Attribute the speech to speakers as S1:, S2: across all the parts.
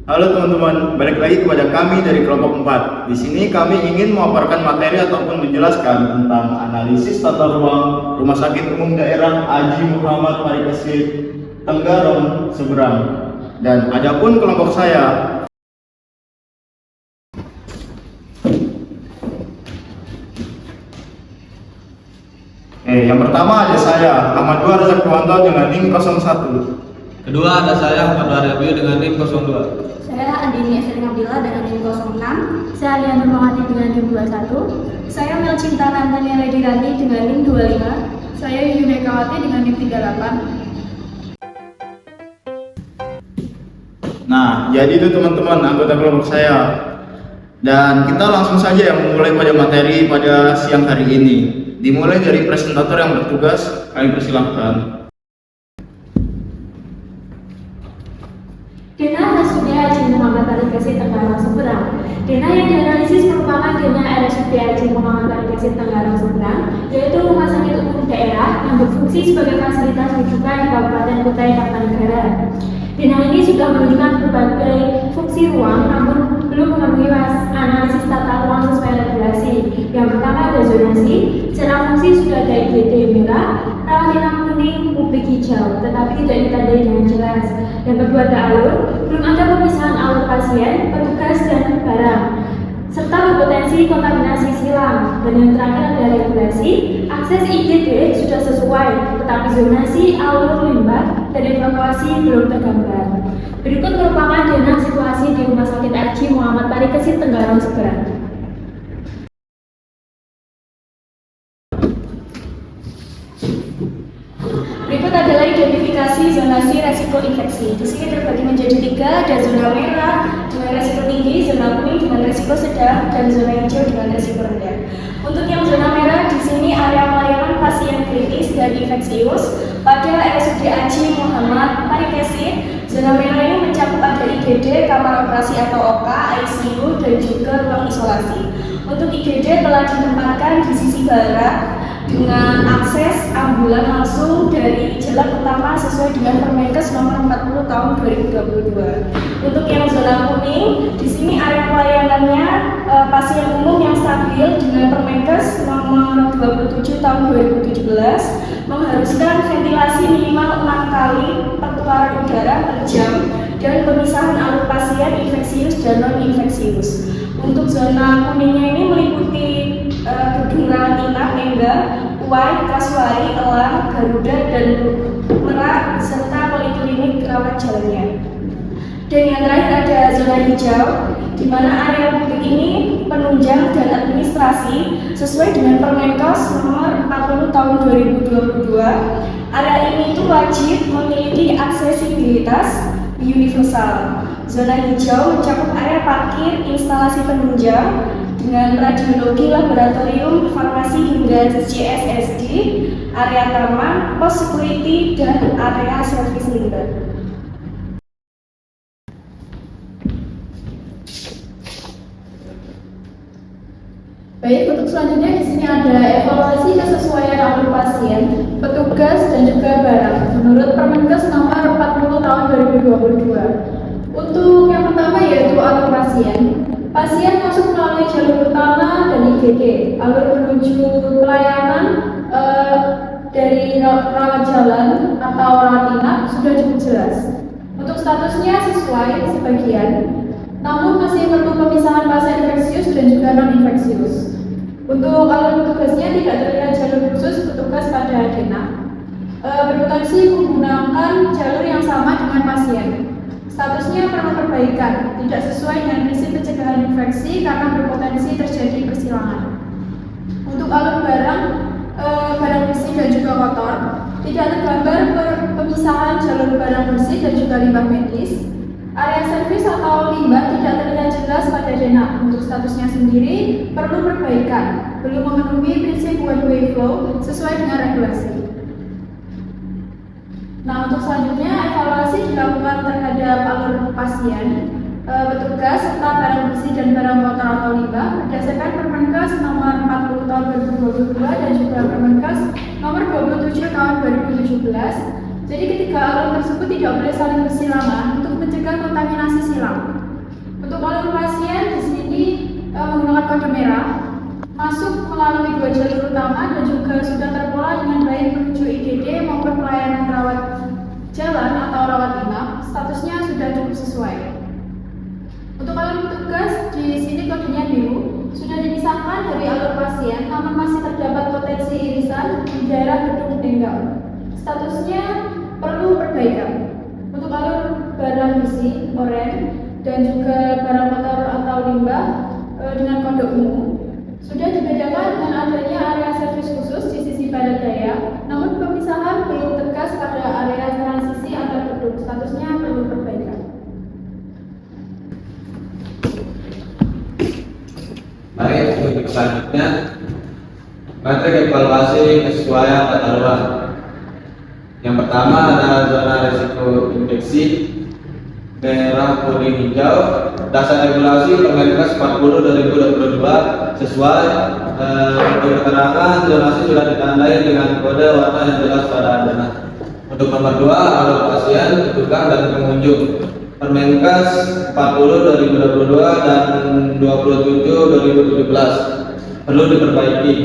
S1: Halo teman-teman, balik lagi kepada kami dari kelompok 4. Di sini kami ingin memaparkan materi ataupun menjelaskan tentang analisis tata ruang Rumah Sakit Umum Daerah Haji Muhammad Parikesit Tenggarong Seberang. Dan adapun kelompok saya, yang pertama ada saya, Ahmad Dua Razak Purwanto dengan NIM 01.
S2: Kedua ada saya, Ahmad Waryabi dengan NIM 02.
S3: Saya Andini Esther Nabila dengan NIM 06. Saya Lian Nurmawati dengan NIM 21. Saya Mel Cinta Nantania Redirani dengan NIM 25. Saya Yunekawati dengan NIM 38.
S1: Nah, jadi itu teman-teman anggota kelompok saya. Dan kita langsung saja yang memulai pada materi pada siang hari ini. Dimulai dari presentator yang bertugas, kami persilahkan.
S3: Denah RSUD Haji Muhammad Parikesit Tenggarong Seberang. Denah yang dianalisis merupakan denah RSUD Haji Muhammad Parikesit Tenggarong Seberang, yaitu rumah sakit umum daerah yang berfungsi sebagai fasilitas rujukan di Kabupaten Kutai Kartanegara. Denah ini sudah menunjukkan berbagai fungsi ruang, namun belum memenuhi analisis tata ruang sesuai regulasi. Yang pertama ada zonasi, secara fungsi sudah ada IGD merah, rawat inap kuning, publik hijau, tetapi tidak ditandai dengan jelas. Yang kedua ada alur, belum ada pemisahan alur pasien, petugas, dan barang, serta berpotensi kontaminasi silang. Dan yang terakhir ada regulasi, akses IGD sudah sesuai, tetapi zonasi, alur limbah, dan evakuasi belum tergambar. Berikut merupakan denah situasi di Rumah Sakit Haji Muhammad Parikesit Tenggarong Seberang. Berikut adalah identifikasi zonasi resiko infeksi. Di sini terbagi menjadi 3, ada zona merah dengan resiko tinggi, zona kuning dengan resiko sedang, dan zona hijau dengan resiko rendah. Untuk yang zona merah, di sini area pelayanan pasien kritis dan infeksius pada RSUD Haji Muhammad Parikesit. Zona merah ini mencakup ada IGD, kamar operasi atau OK, ICU, dan juga ruang isolasi. Untuk IGD telah ditempatkan di sisi barat dengan akses ambulan langsung dari jalan utama sesuai dengan Permenkes nomor 40 tahun 2022. Untuk yang zona kuning, di sini area pelayanannya pasien umum yang stabil dengan Permenkes nomor 27 tahun 2017 mengharuskan ventilasi minimal 6 kali pertukaran udara per jam dan pemisahan alur pasien infeksius dan non infeksius. Untuk zona kuningnya ini meliputi gedung rawat inap, Engga, Uai, Kasuari, Elang, Garuda, dan Merak, serta poliklinik rawat jalannya. Dan yang terakhir ada zona hijau, di mana area publik ini penunjang dan administrasi sesuai dengan Permenkes nomor 40 tahun 2022. Area ini itu wajib memiliki aksesibilitas universal. Zona hijau mencakup area parkir, instalasi penunjang dengan radiologi, laboratorium, farmasi hingga CSSD, area taman, pos security, dan area servis limbah. Baik, untuk selanjutnya di sini ada evaluasi kesesuaian alur pasien, petugas, dan juga barang menurut Permenkes nomor 40 tahun 2022. Untuk yang pertama yaitu alur pasien. Pasien masuk melalui jalur utama dan IGD. Alur menuju pelayanan dari rawat jalan atau rawat inap sudah cukup jelas. Untuk statusnya sesuai sebagian, namun masih perlu pemisahan pasien infeksius dan juga non infeksius. Untuk alur petugasnya tidak terlihat jalur khusus petugas pada denah. Berpotensi menggunakan jalur yang sama dengan pasien. Statusnya perlu perbaikan, tidak sesuai dengan prinsip pencegahan infeksi karena berpotensi terjadi persilangan. Untuk alur barang bersih dan juga kotor, tidak tergambar pemisahan jalur barang bersih dan juga limbah medis. Area servis atau limbah tidak terlihat jelas pada denah. Untuk statusnya sendiri perlu perbaikan, belum memenuhi prinsip one way flow sesuai dengan regulasi. Nah, untuk selanjutnya evaluasi dilakukan terhadap alur pasien, petugas, serta barang bersih dan barang kotor atau limbah berdasarkan Permenkes nomor 40 tahun 2022 dan juga Permenkes nomor 27 tahun 2017. Jadi ketiga alur tersebut tidak boleh saling bersilangan untuk mencegah kontaminasi silang.
S4: dua jalur utama dan juga sudah terpola dengan baik menuju IGD maupun pelayanan rawat jalan atau rawat inap, statusnya sudah cukup sesuai. Untuk alur petugas di sini kodenya biru, sudah dipisahkan dari alur pasien, namun masih terdapat potensi irisan di daerah gedung tenggang. Statusnya perlu perbaikan. Untuk alur barang besi, oranye, dan juga barang kotor atau limbah dengan kode umum sudah dibedakan dengan adanya area servis khusus di sisi barat daya, namun pemisahan belum tegas pada area transisi antar gedung. Statusnya perlu perbaikan.
S2: Baik, untuk selanjutnya metrik evaluasi kesesuaian tata ruang. Yang pertama adalah zona risiko infeksi merah, kuning, hijau. Dasar regulasi Permenkes 40/2022 sesuai untuk keterangan zonasi sudah ditandai dengan kode warna yang jelas pada adonan. Untuk nomor 2 alur pasien, tukang dan pengunjung. Permenkes 40/2022 dan 27/2017 perlu diperbaiki.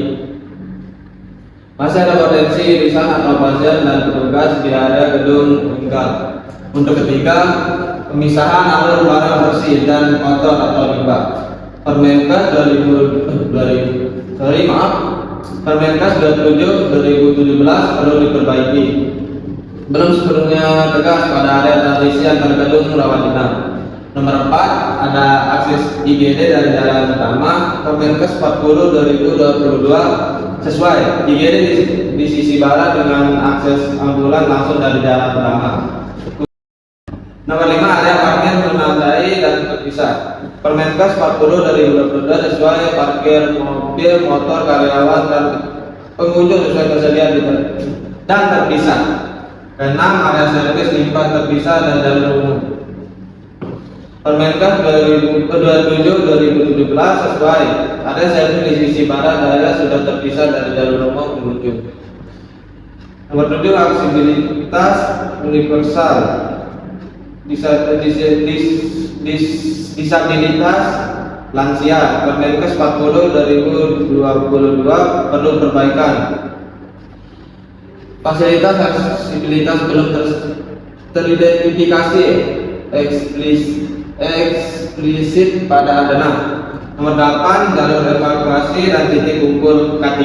S2: Masih ada potensi irisan atau pasien dan petugas di area gedung tunggal. Untuk ketiga, pemisahan alur barang bersih dan kotor atau limbah. Permenkes 27/2017 perlu diperbaiki. Belum sebelumnya tegas pada area transisi antar gedung rawat inap. Nomor 4 ada akses IGD dari jalan utama. Permenkes 40/2022 sesuai IGD di sisi barat dengan akses ambulan langsung dari jalan utama. Nomor 5 area parkir menandai dan terpisah. Permenkes 40/2022 sesuai parkir mobil, motor, karyawan dan pengunjung sesuai tersedia dan terpisah. Keenam, area servis limbah terpisah dan jalur umum. Permenkes 27/2017 sesuai area servis di sisi barat daya sudah terpisah dari jalur umum pengunjung. Nomor 7, aksesibilitas universal. Disabilitas lansia. Permenkes 40/2022 perlu perbaikan. Fasilitas aksesibilitas belum teridentifikasi eksplisit pada adonan. Nomor 8 jalur evakuasi dan titik kumpul K3.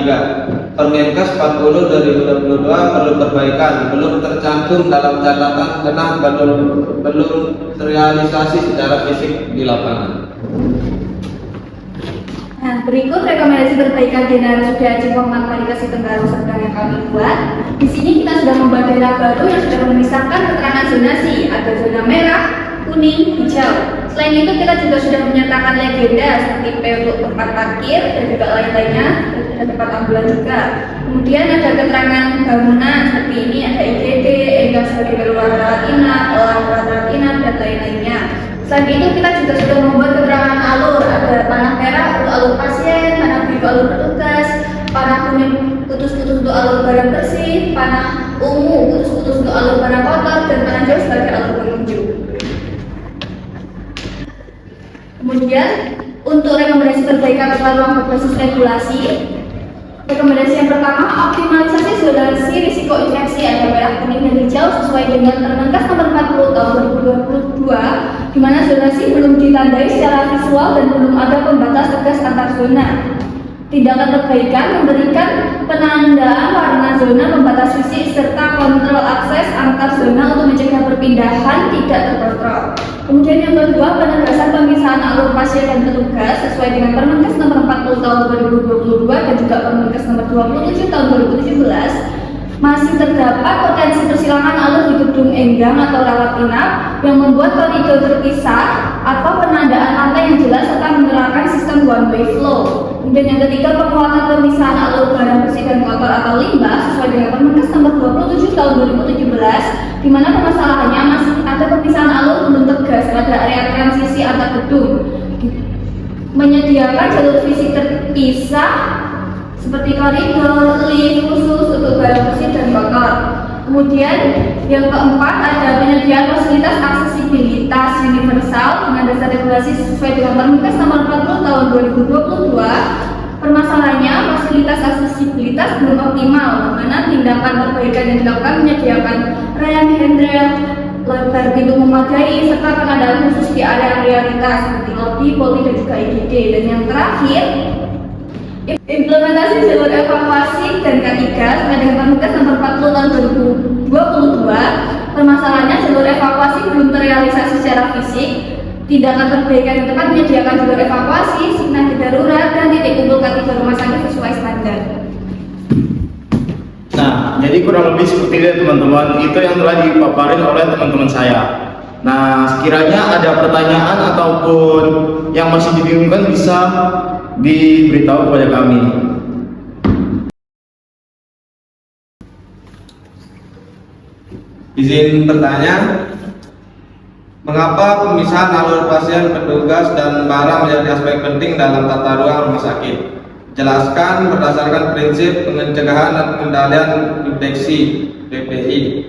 S2: Permenkes 40/2022 perlu perbaikan, belum tercantum dalam catatan karena belum terrealisasi secara fisik di lapangan.
S3: Nah, berikut rekomendasi perbaikan di RSUD Haji Muhammad Parikesit Tenggarong Serdang yang kami buat. Di sini kita sudah membuat daerah baru yang sudah memisahkan keterangan zonasi, ada zona merah, kuning, hijau. Selain itu kita juga sudah menyatakan legenda seperti P untuk tempat parkir dan juga lain-lainnya, ada tempat ambulan juga. Kemudian ada keterangan bangunan seperti ini, ada IGD, enggang sebagai ruang rawat inap, rawat inap dan lain-lainnya. Selain itu kita juga sudah membuat keterangan alur, ada panah merah untuk alur pasien, panah biru alur petugas, panah kuning putus-putus untuk alur barang bersih, panah ungu putus-putus untuk alur barang kotor, dan panah hijau sebagai alur pengunjung. Kemudian untuk rekomendasi perbaikan tata ruang berbasis regulasi, rekomendasi yang pertama, optimalisasi zonasi risiko infeksi ada merah, kuning, dan hijau sesuai dengan Permenkes nomor 40 tahun 2022, di mana zonasi belum ditandai secara visual dan belum ada pembatas tegas antar zona. Tindakan perbaikan memberikan penandaan warna zona, pembatas fisik, serta kontrol akses antar zona untuk mencegah perpindahan tidak terkontrol. Kemudian yang kedua, penegasan pemisahan alur pasien dan petugas sesuai dengan Permenkes nomor 40 tahun 2022 dan juga Permenkes nomor 27 tahun 2017. Masih terdapat potensi persilangan alur di gedung enggang atau rawat inap yang membuat koridor terpisah atau penandaan lantai yang jelas serta menerapkan sistem one way flow. Kemudian yang ketiga, penguatan pemisahan alur barang bersih dan kotor atau limbah sesuai dengan Permenkes nomor 27 tahun 2017, di mana permasalahannya masih ada pemisahan alur belum tegas pada area transisi antar gedung. Menyediakan jalur fisik terpisah seperti koridor, lift khusus untuk barang bersih dan kotor. Kemudian yang keempat ada penyediaan fasilitas aksesibilitas universal dengan dasar regulasi sesuai dengan Permenkes nomor 40 tahun 2022. Permasalahannya, fasilitas aksesibilitas belum optimal, di mana tindakan perbaikan yang dilakukan menyediakan rel handrail, lebar pintu memadai, serta pengadaan khusus di area prioritas seperti lobi, poli, dan juga IGD. Dan yang terakhir, implementasi jalur evakuasi dan K3 sesuai dengan Permenkes nomor 40 tahun 2022. Permasalahannya, jalur evakuasi belum terrealisasi secara fisik. Tindakan perbaikan yang tepat menyediakan jalur evakuasi, signal darurat, dan titik kumpul K3 rumah sakit sesuai standar.
S1: Nah, jadi kurang lebih seperti itu teman-teman. Itu yang telah dipaparin oleh teman-teman saya. Nah, sekiranya ada pertanyaan ataupun yang masih dibingungkan bisa diberitahu kepada kami.
S2: Izin bertanya, mengapa pemisahan alur pasien, petugas, dan barang menjadi aspek penting dalam tata ruang rumah sakit? Jelaskan berdasarkan prinsip pencegahan dan pengendalian infeksi (PPI).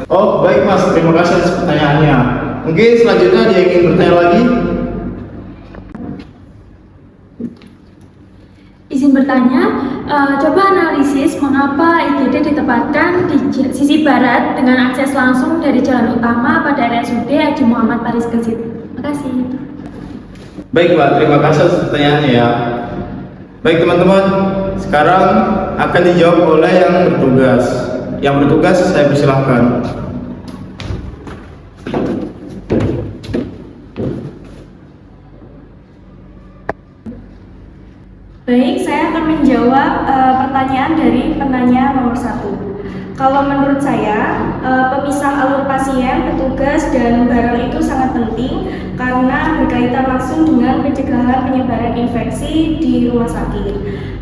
S1: Oh, baik Mas, terima kasih atas pertanyaannya. Mungkin selanjutnya dia ingin bertanya lagi.
S4: Izin bertanya, coba analisis mengapa IGD ditempatkan di sisi barat dengan akses langsung dari jalan utama pada RSUD Haji Muhammad Paris Kesit. Terima kasih.
S1: Baik Pak, terima kasih atas pertanyaannya ya. Baik teman-teman, sekarang akan dijawab oleh yang bertugas. Yang bertugas saya persilahkan.
S3: Baik, saya akan menjawab pertanyaan dari penanya nomor 1. Kalau menurut saya, pemisah alur pasien, petugas, dan barang itu sangat penting karena berkaitan langsung dengan pencegahan penyebaran infeksi di rumah sakit.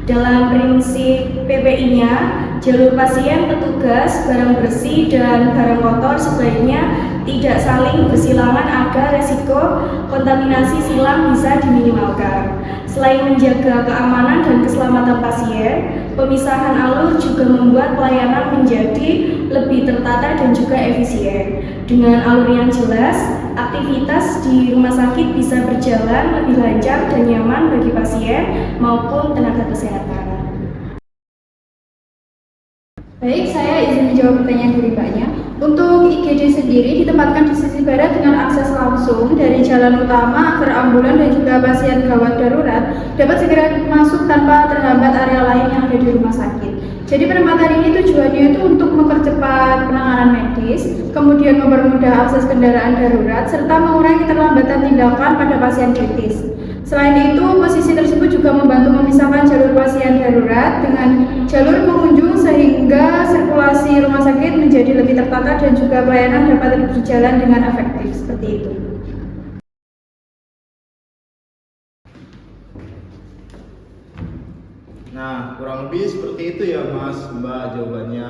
S3: Dalam prinsip PPI-nya, jalur pasien, petugas, barang bersih, dan barang kotor sebaiknya tidak saling bersilangan agar resiko kontaminasi silang bisa diminimalkan. Selain menjaga keamanan dan keselamatan pasien, pemisahan alur juga membuat pelayanan menjadi lebih tertata dan juga efisien. Dengan alur yang jelas, aktivitas di rumah sakit bisa berjalan lebih lancar dan nyaman bagi pasien maupun tenaga kesehatan.
S4: Baik, saya izin menjawab pertanyaan dari Mbaknya. Untuk IGD sendiri ditempatkan di sisi barat dengan akses langsung dari jalan utama agar ambulan dan juga pasien gawat darurat dapat segera masuk tanpa terhambat area lain yang ada di rumah sakit. Jadi penempatan ini tujuannya itu untuk mempercepat penanganan medis, kemudian mempermudah akses kendaraan darurat, serta mengurangi keterlambatan tindakan pada pasien kritis. Selain itu, posisi tersebut juga membantu memisahkan jalur pasien darurat dengan jalur pengunjung sehingga sirkulasi rumah sakit menjadi lebih tertata dan juga pelayanan dapat berjalan dengan efektif. Seperti itu.
S1: Nah, kurang lebih seperti itu ya Mas, Mbak jawabannya.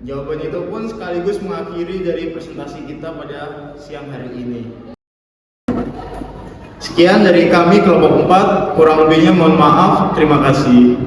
S1: Jawaban itu pun sekaligus mengakhiri dari presentasi kita pada siang hari ini. Sekian dari kami kelompok 4, kurang lebihnya mohon maaf, terima kasih.